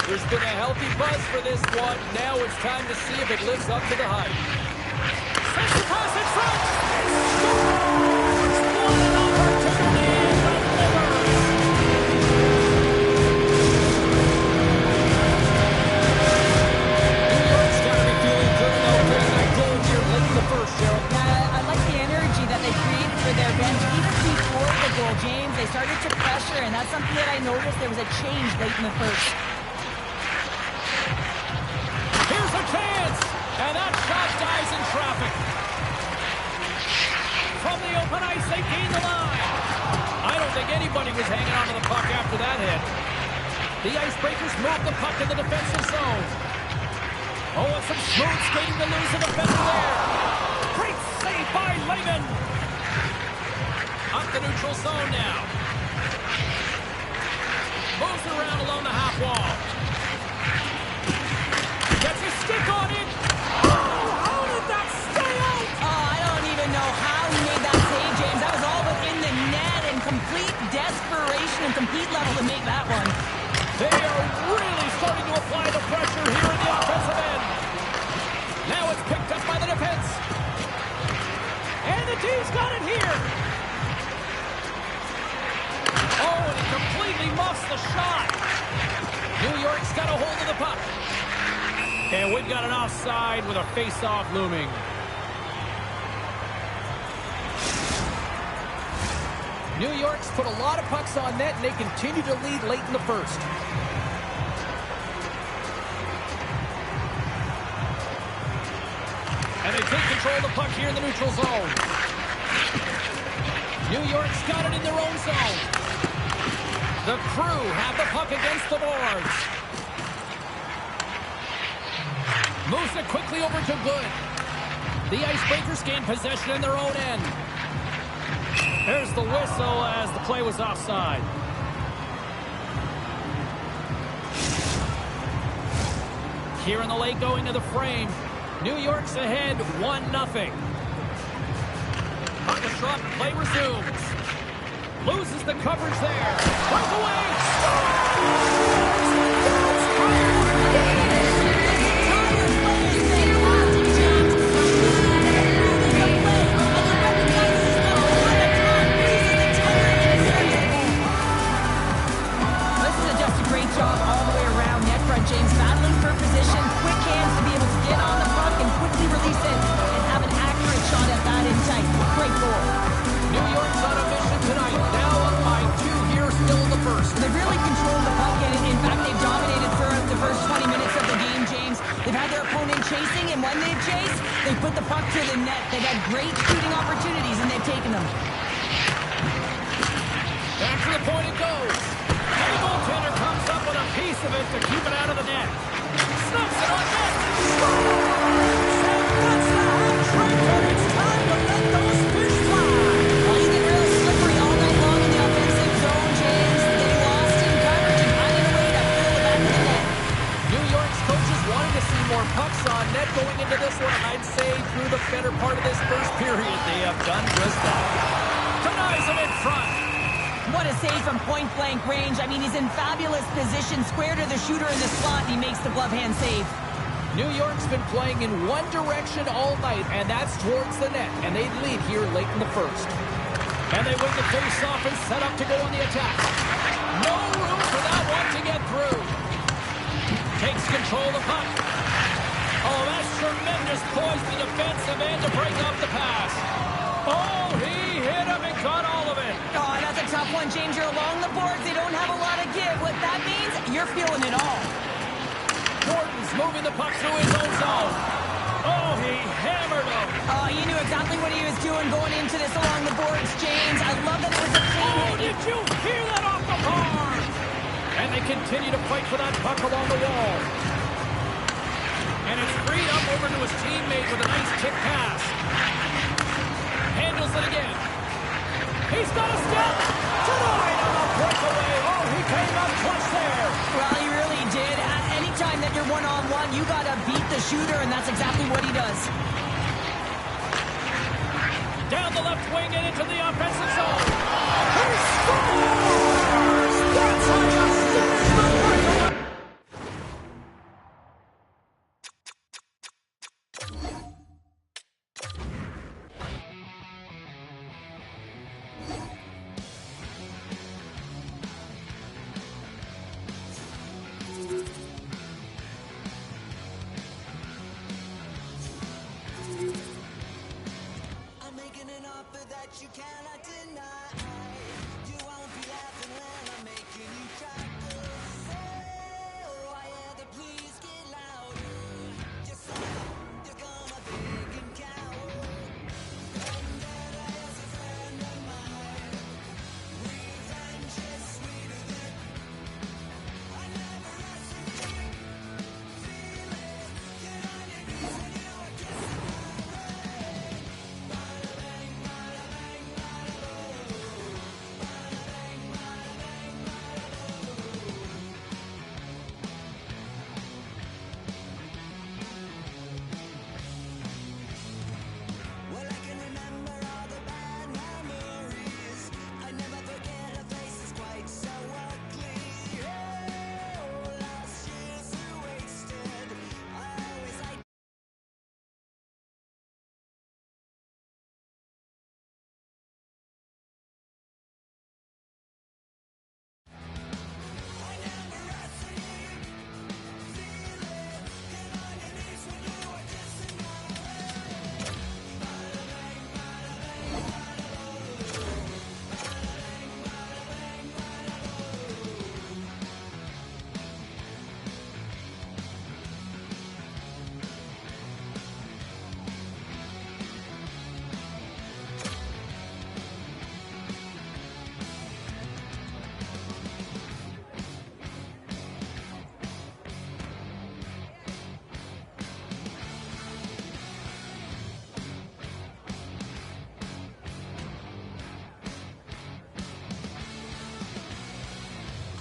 There's been a healthy buzz for this one. Now it's time to see if it lives up to the hype. Sends the pass in front. What an opportunity and delivers. New York's got to be feeling good about getting that goal here late in the first, Cheryl. Yeah, I like the energy that they create for their bench. Even before the goal, James, they started to pressure, and that's something that I noticed. There was a change late in the first. Here's a chance, and that shot dies in traffic. From the open ice, they gain the line. I don't think anybody was hanging onto the puck after that hit. The Icebreakers move the puck in the defensive zone. Oh, and some smooth skating to lose the defender there. Great save by Lehman. Up the neutral zone now. Moves around along the half wall. Gets his stick on it. Oh, how did that stay out? Oh, I don't even know how he made that save, James. That was all within the net and complete desperation and compete level to make that one. They are really starting to apply the pressure here in the offensive end. Now it's picked up by the defense. And the D's got it here. Oh, and he completely muffs the shot. New York's got a hold of the puck. And we've got an offside with a face-off looming. New York's put a lot of pucks on net, and they continue to lead late in the first. And they take control of the puck here in the neutral zone. New York's got it in their own zone. The Crew have the puck against the boards. Moves it quickly over to Good. The Icebreakers gain possession in their own end. There's the whistle as the play was offside. Here in the late going to the frame. New York's ahead 1-0. Puck is dropped, play resumes. Loses the coverage there. Breakaway. James battling for position, quick hands to be able to get on the puck and quickly release it and have an accurate shot at that in tight. Great goal. New York's on a mission tonight. Now up by 2 here, still in the first. They've really controlled the puck, and in fact, they've dominated throughout the first 20 minutes of the game, James. They've had their opponent chasing, and when they've chased, they've put the puck to the net. They've had great shooting opportunities, and they've taken them. Back to the point it goes. And the goaltender comes up with a piece of it to keep it out of the net. Snaps it on net. And that's the hat trick, and it's time to let those fish fly. Well, he's been really slippery all night long in the offensive zone, James. They lost in coverage and finding a way to fill the back of the net. New York's coaches wanted to see more pucks on net going into this one. I'd say through the better part of this first period, they have done just that. Denies him in front. What a save from point-blank range. I mean, he's in fabulous position, square to the shooter in the slot, and he makes the glove hand save. New York's been playing in one direction all night, and that's towards the net, and they lead here late in the first. And they win the face-off and set up to go on the attack. No room for that one to get through. Takes control of the puck. Oh, that's tremendous poise to the defensive end to break up the pass. Oh, he hit him and caught all of it. Oh, that's a tough one, James. You're along the boards. They don't have a lot of give. What that means, you're feeling it all. Gordon's moving the puck through his own zone. Oh, he hammered him. Oh, you knew exactly what he was doing going into this along the boards, James. I love that it was a clean Oh, hit. did you hear that off the bar? And they continue to fight for that puck along the wall. And it's freed up over to his teammate with a nice tip pass. Handles it again. He's got a step. Tonight on a breakaway. Oh, he came up clutch there. Well, he really did. At any time that you're one-on-one, you got to beat the shooter, and that's exactly what he does. Down the left wing and into the offensive zone. He scores! That's how you finish the breakaway. cannot deny. You won't be laughing when I'm making you cry. Oh, I hear the pleas get louder. You're so you're gonna beg and cower. And that is a friend of mine. Revenge is sweeter than I never asked you. Feel it, get on your knees when you are kissing my ring. Bada bang, bada bang, bada boom. Bada bang, bada bang, bada boom. Well, I can remember all the bad memories. I never forget her face is quite so ugly. Oh, last year's are wasted. I always like. I never asked you. Feel it. Get on your knees when you are kissing my ring. Bada bang, bada bang, bada boom. Bada bang, bada bang, bada boom.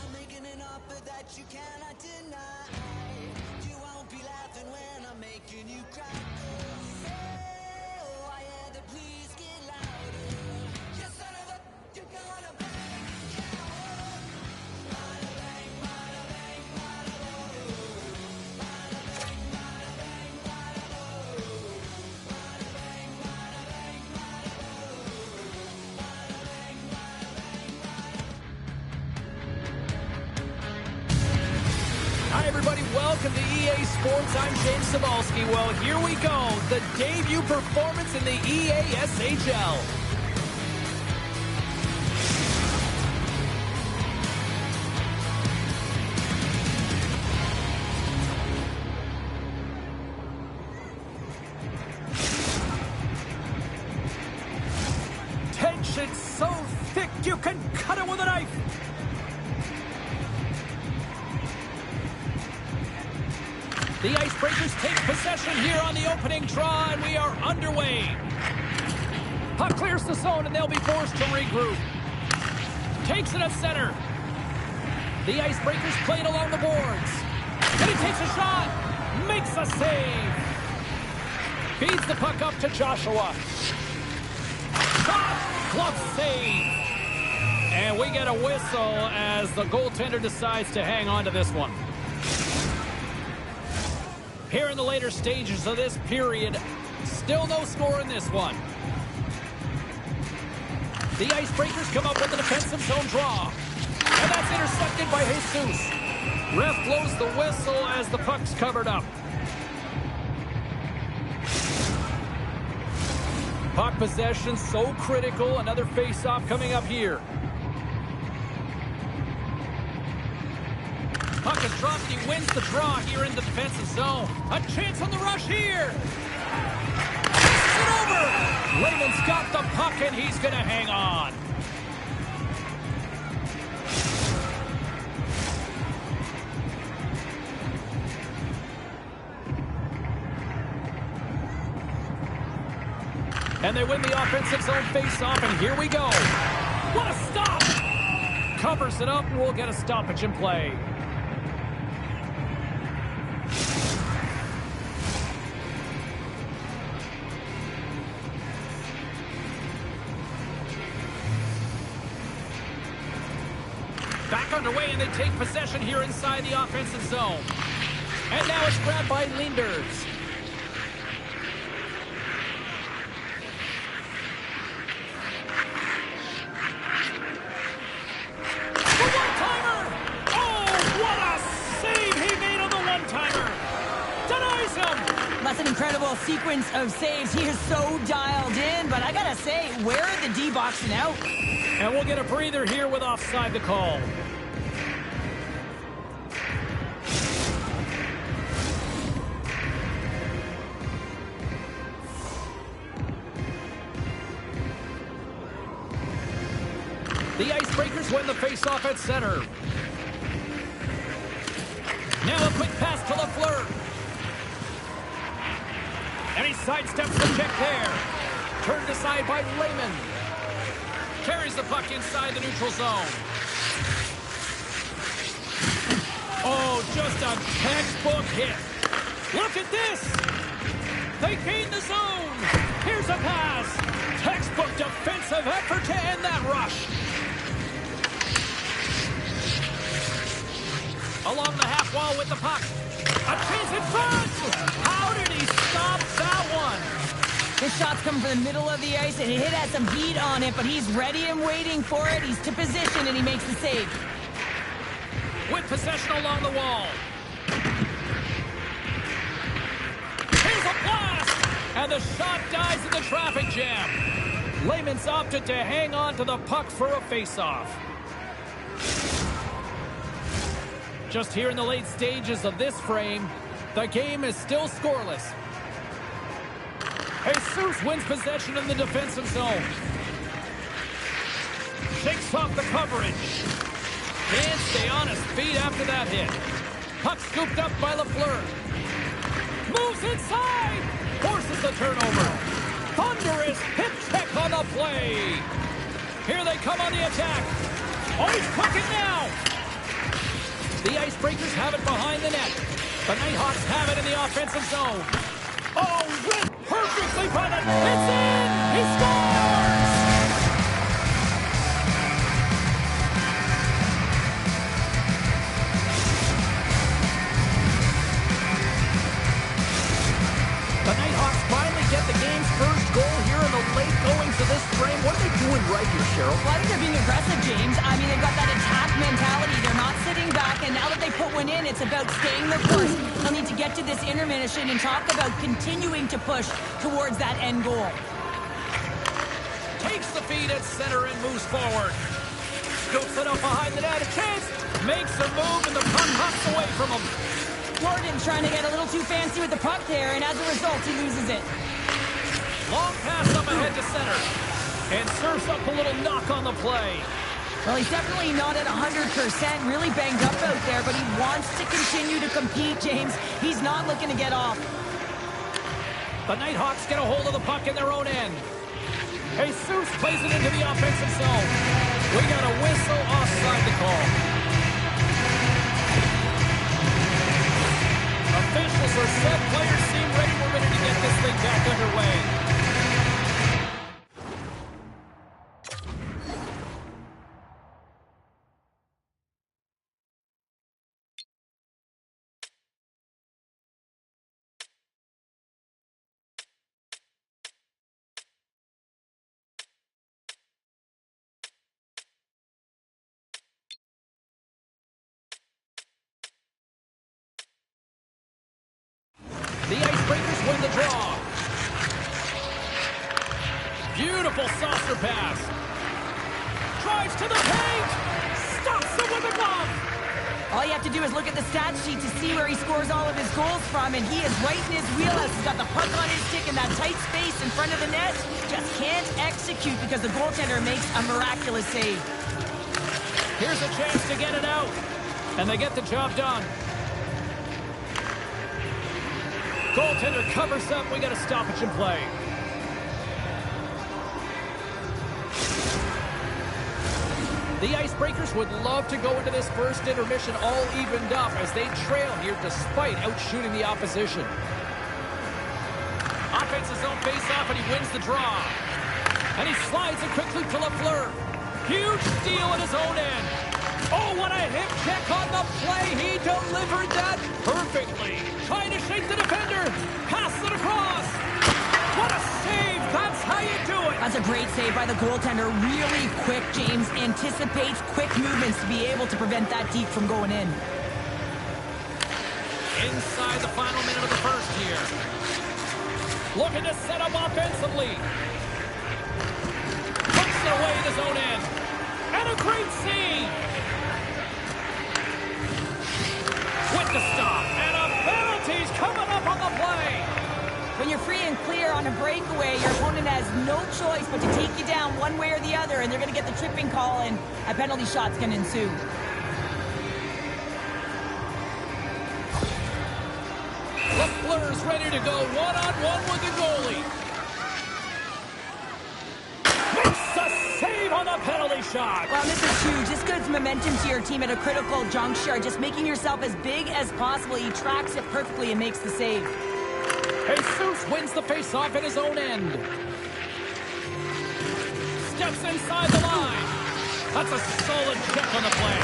I'm making an offer that you cannot deny. You won't be laughing when I'm making you cry. Oh, I hear the pleas get louder. You son of a, you're gonna bang and cower. Bada bang, bada bang, bada boom. Bada bang, bada bang, bada boom. Bada bang, bada bang, bada boom. Bada bang, bada bang, bada. Hi, everybody. Welcome to EA Sports. I'm James Cebulski. Well, here we go. The debut performance in the EA SHL. Tension so thick you can cut it with a knife. The Icebreakers take possession here on the opening draw, and we are underway. Puck clears the zone, and they'll be forced to regroup. Takes it at center. The Icebreakers played along the boards. And he takes a shot. Makes a save. Feeds the puck up to Joshua. Shot. Glove save. And we get a whistle as the goaltender decides to hang on to this one. Here in the later stages of this period, still no score in this one. The Icebreakers come up with a defensive zone draw. And that's intercepted by Jesus. Ref blows the whistle as the puck's covered up. Puck possession so critical. Another face-off coming up here. Puck is dropped, and he wins the draw here in the defensive zone. A chance on the rush here. Passes it over. Lehman's got the puck, and he's going to hang on. And they win the offensive zone face-off, and here we go. What a stop! Covers it up, and we'll get a stoppage in play. Back underway, and they take possession here inside the offensive zone. And now it's grabbed by Linders. The one-timer! Oh, what a save he made on the one-timer! Denies him! Must That's an incredible sequence of saves. He is so dialed in, but I gotta say, where are the D boxing out? And we'll get a breather here with offside to call. The Icebreakers win the faceoff at center. Now a quick pass to Lafleur. And he sidesteps the check there. Turned aside by Lehman. Carries the puck inside the neutral zone. Oh, just a textbook hit. Look at this. They gain the zone. Here's a pass. Textbook defensive effort to end that rush. Along the half wall with the puck. A chance in front! How did he stop that one? This shot's coming from the middle of the ice, and it has some heat on it, but he's ready and waiting for it. He's to position, and he makes the save. With possession along the wall. Here's a blast! And the shot dies in the traffic jam. Lehman's opted to hang on to the puck for a face-off. Just here in the late stages of this frame, the game is still scoreless. Jesus wins possession in the defensive zone. Shakes off the coverage. Can't stay on his feet after that hit. Puck scooped up by Lafleur. Moves inside. Forces the turnover. Thunderous hip check on the play. Here they come on the attack. Oh, he's cooking now. The Icebreakers have it behind the net. The Nighthawks have it in the offensive zone. Oh, whipped perfectly by the... It's in! He scores! The Nighthawks finally get the game's first goal here in the late goings of this frame. What are they doing right here, Cheryl? Well, I think they're being aggressive, James. I mean, they've got that attack mentality. They're not sitting back, and now that they put one in, it's about staying the course. They'll need to get to this intermission and talk about continuing to push towards that end goal. Takes the feed at center and moves forward. Scoops it up behind the net. A chance. Makes a move, and the puck hops away from him. Gordon's trying to get a little too fancy with the puck there, and as a result, he loses it. Long pass up ahead to center. And serves up a little knock on the play. Well, he's definitely not at 100%, really banged up out there, but he wants to continue to compete, James. He's not looking to get off. The Nighthawks get a hold of the puck in their own end. Jesus plays it into the offensive zone. We got a whistle offside to call. Officials are set. Players seem ready. We're ready to get this thing back underway. The Icebreakers win the draw. Beautiful saucer pass. Drives to the paint. Stops it with a glove. All you have to do is look at the stat sheet to see where he scores all of his goals from, and he is right in his wheelhouse. He's got the puck on his stick in that tight space in front of the net. Just can't execute because the goaltender makes a miraculous save. Here's a chance to get it out, and they get the job done. Goaltender covers up. We got a stoppage in play. The Icebreakers would love to go into this first intermission all evened up as they trail here despite outshooting the opposition. Offensive zone face-off, and he wins the draw. And he slides it quickly to Lafleur. Huge steal at his own end. Oh, what a hip check on the play. He delivered that perfectly. Trying to shake the defender. Pass it across. What a save. That's how you do it. That's a great save by the goaltender. Really quick, James. Anticipates quick movements to be able to prevent that deep from going in. Inside the final minute of the first here. Looking to set up offensively. Puts it away at his own end. And a great save. With the stop. And a penalty's coming up on the play. When you're free and clear on a breakaway, your opponent has no choice but to take you down one way or the other, and they're going to get the tripping call, and a penalty shot's going to ensue. LaFleur's ready to go one-on-one with the goalie. Makes a save on the penalty shot. Well, this is huge. This gives momentum to your team at a critical juncture. Just making yourself as big as possible. He tracks it perfectly and makes the save. Jesus wins the face-off at his own end. Steps inside the line. That's a solid check on the play.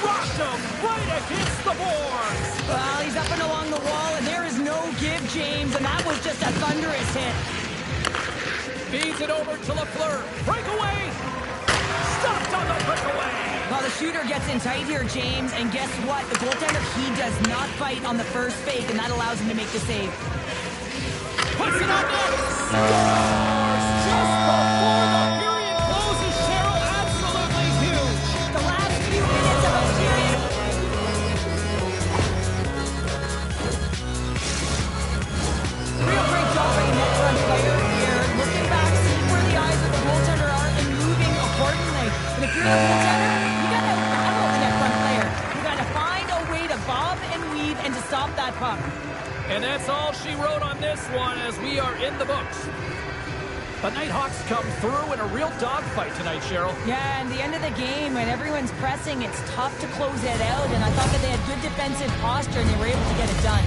Rocked him right against the boards. Well, he's up and along the wall, and there is no give, James, and that was just a thunderous hit. Feeds it over to LaFleur. Breakaway. Stopped on the breakaway. Well, the shooter gets in tight here, James, and guess what? The goaltender, he does not fight on the first fake, and that allows him to make the save. Puts it on net. Scores just before the period closes, Cheryl. Absolutely huge. The last few minutes of a period. Real great job by the net front player here. Looking back, seeing where the eyes of the goaltender are and moving accordingly. And if you're the goaltender, you got to battle the net front player. You got to find a way to bob and weave and to stop that puck. And that's all she wrote on this one as we are in the books. The Nighthawks come through in a real dogfight tonight, Cheryl. Yeah, and the end of the game, when everyone's pressing, it's tough to close it out. And I thought that they had good defensive posture and they were able to get it done.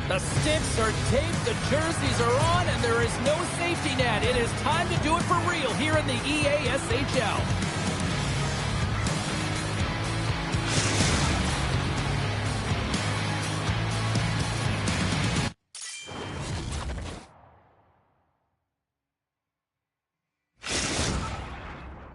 The sticks are taped, the jerseys are on, and there is no safety net. It is time to do it for real here in the EASHL.